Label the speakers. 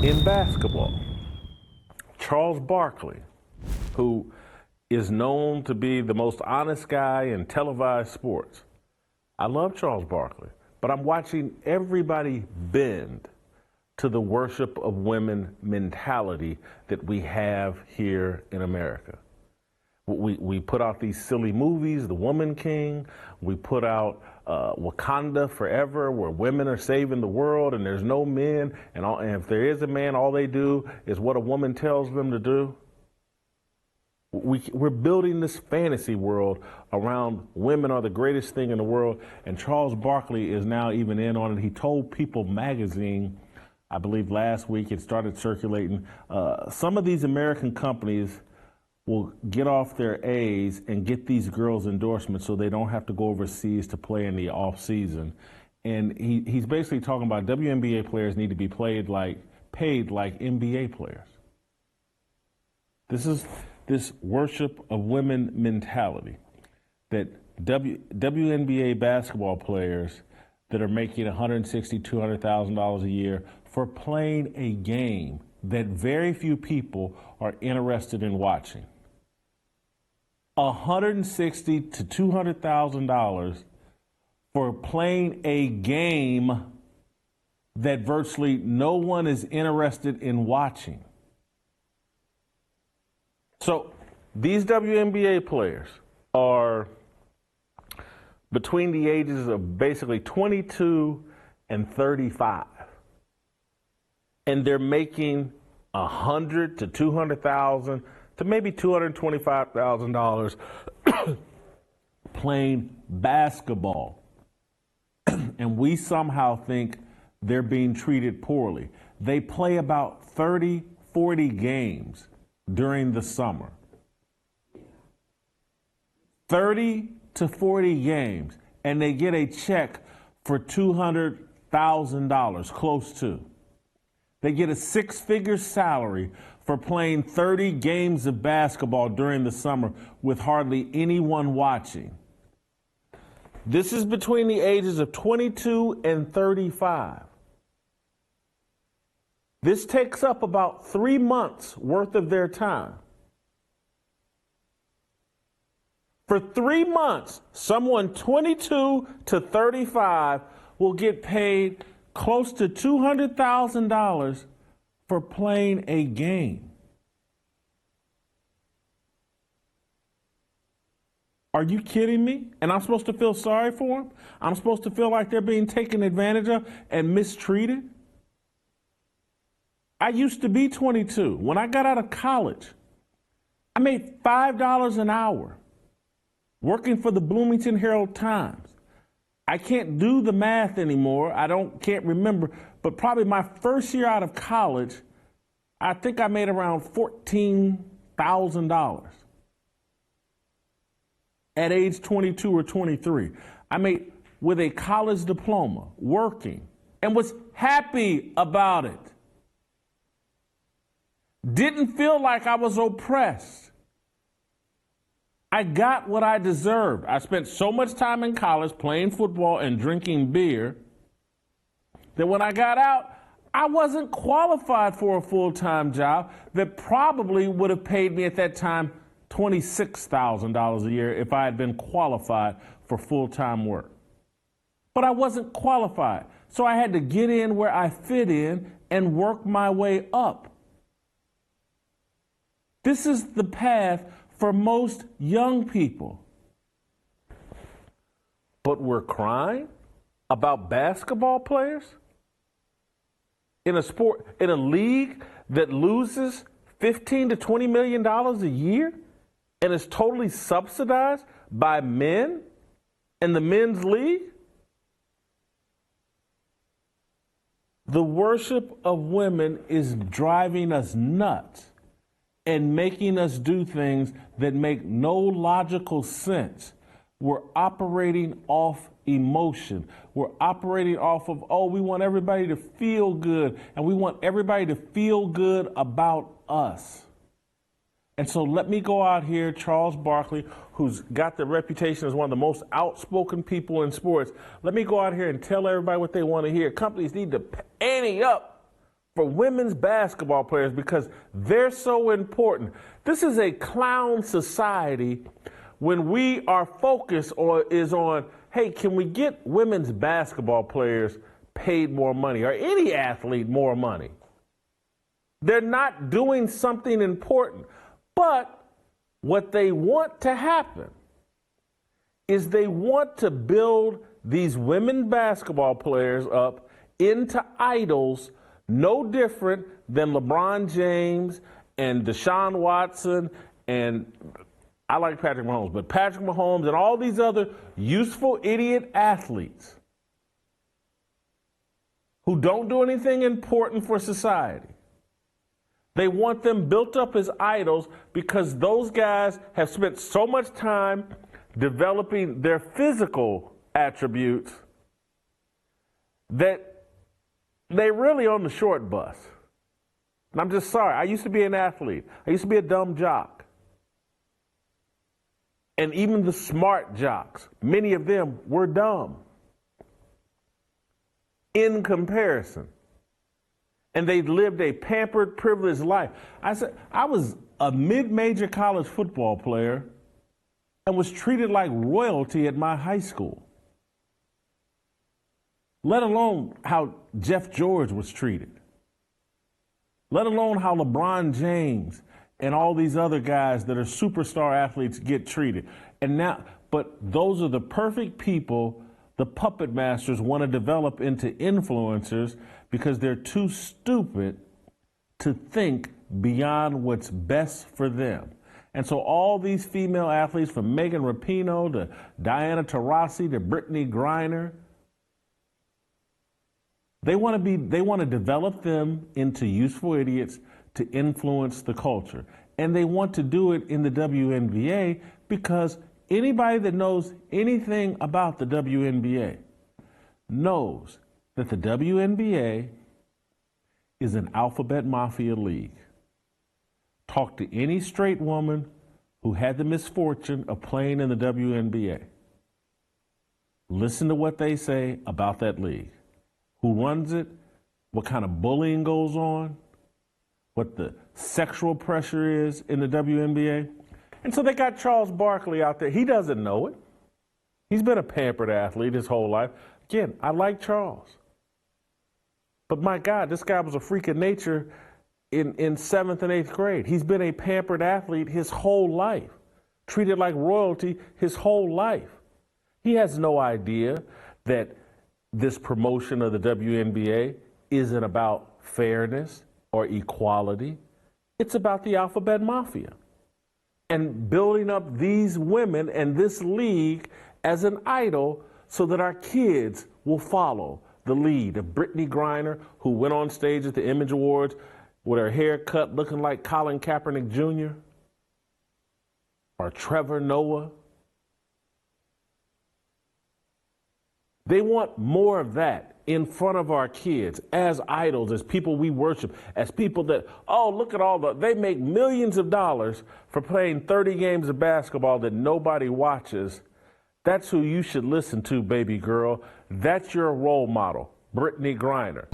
Speaker 1: in basketball. Charles Barkley, who is known to be the most honest guy in televised sports. I love Charles Barkley, but I'm watching everybody bend to the worship of women mentality that we have here in America. We put out these silly movies, The Woman King. We put out Wakanda Forever, where women are saving the world and there's no men. And if there is a man, all they do is what a woman tells them to do. We're building this fantasy world around women are the greatest thing in the world. And Charles Barkley is now even in on it. He told People magazine, I believe last week, it started circulating, some of these American companies will get off their A's and get these girls endorsements so they don't have to go overseas to play in the off season. And he's basically talking about WNBA players need to be paid like NBA players. This is this worship of women mentality that WNBA basketball players that are making $160,000, $200,000 a year for playing a game that very few people are interested in watching. $160,000 to $200,000 for playing a game that virtually no one is interested in watching. So these WNBA players are between the ages of basically 22 and 35. And they're making $100,000 to $200,000 to maybe $225,000 playing basketball. And we somehow think they're being treated poorly. They play about 30, 40 games during the summer. 30 to 40 games, and they get a check for $200,000, close to. They get a six-figure salary for playing 30 games of basketball during the summer with hardly anyone watching. This is between the ages of 22 and 35. This takes up about 3 months worth of their time. For 3 months, someone 22 to 35 will get paid close to $200,000 for playing a game. Are you kidding me? And I'm supposed to feel sorry for them? I'm supposed to feel like they're being taken advantage of and mistreated? I used to be 22. When I got out of college, I made $5 an hour working for the Bloomington Herald-Times. I can't do the math anymore. Can't remember, but probably my first year out of college, I think I made around $14,000 at age 22 or 23. I made with a college diploma, working, and was happy about it. Didn't feel like I was oppressed. I got what I deserved. I spent so much time in college playing football and drinking beer that when I got out, I wasn't qualified for a full-time job that probably would have paid me at that time $26,000 a year if I had been qualified for full-time work. But I wasn't qualified, so I had to get in where I fit in and work my way up. This is the path for most young people. But we're crying about basketball players in a sport, in a league that loses $15 to $20 million a year and is totally subsidized by men in the men's league? The worship of women is driving us nuts and making us do things that make no logical sense. We're operating off emotion. We're operating off of, we want everybody to feel good, and we want everybody to feel good about us. And so let me go out here, Charles Barkley, who's got the reputation as one of the most outspoken people in sports. Let me go out here and tell everybody what they want to hear. Companies need to ante up for women's basketball players because they're so important. This is a clown society when we are focused on, hey, can we get women's basketball players paid more money or any athlete more money? They're not doing something important. But what they want to happen is they want to build these women basketball players up into idols no different than LeBron James and Deshaun Watson and I like Patrick Mahomes, but Patrick Mahomes and all these other useful idiot athletes who don't do anything important for society. They want them built up as idols because those guys have spent so much time developing their physical attributes that they really on the short bus. And I'm just sorry. I used to be an athlete. I used to be a dumb jock. And even the smart jocks, many of them were dumb in comparison. And they lived a pampered, privileged life. I was a mid-major college football player and was treated like royalty at my high school. Let alone how Jeff George was treated. Let alone how LeBron James and all these other guys that are superstar athletes get treated. But those are the perfect people the puppet masters want to develop into influencers because they're too stupid to think beyond what's best for them. And so all these female athletes, from Megan Rapinoe to Diana Taurasi to Brittany Griner, they want to develop them into useful idiots to influence the culture. And they want to do it in the WNBA because anybody that knows anything about the WNBA knows that the WNBA is an alphabet mafia league. Talk to any straight woman who had the misfortune of playing in the WNBA. Listen to what they say about that league. Who runs it, what kind of bullying goes on, what the sexual pressure is in the WNBA. And so they got Charles Barkley out there. He doesn't know it. He's been a pampered athlete his whole life. Again, I like Charles. But my God, this guy was a freak of nature in 7th and 8th grade. He's been a pampered athlete his whole life, treated like royalty his whole life. He has no idea that this promotion of the WNBA isn't about fairness or equality. It's about the alphabet mafia and building up these women and this league as an idol so that our kids will follow the lead of Brittany Griner, who went on stage at the Image Awards with her hair cut looking like Colin Kaepernick Jr., or Trevor Noah. They want more of that in front of our kids as idols, as people we worship, as people that, oh, look at they make millions of dollars for playing 30 games of basketball that nobody watches. That's who you should listen to, baby girl. That's your role model, Brittany Griner.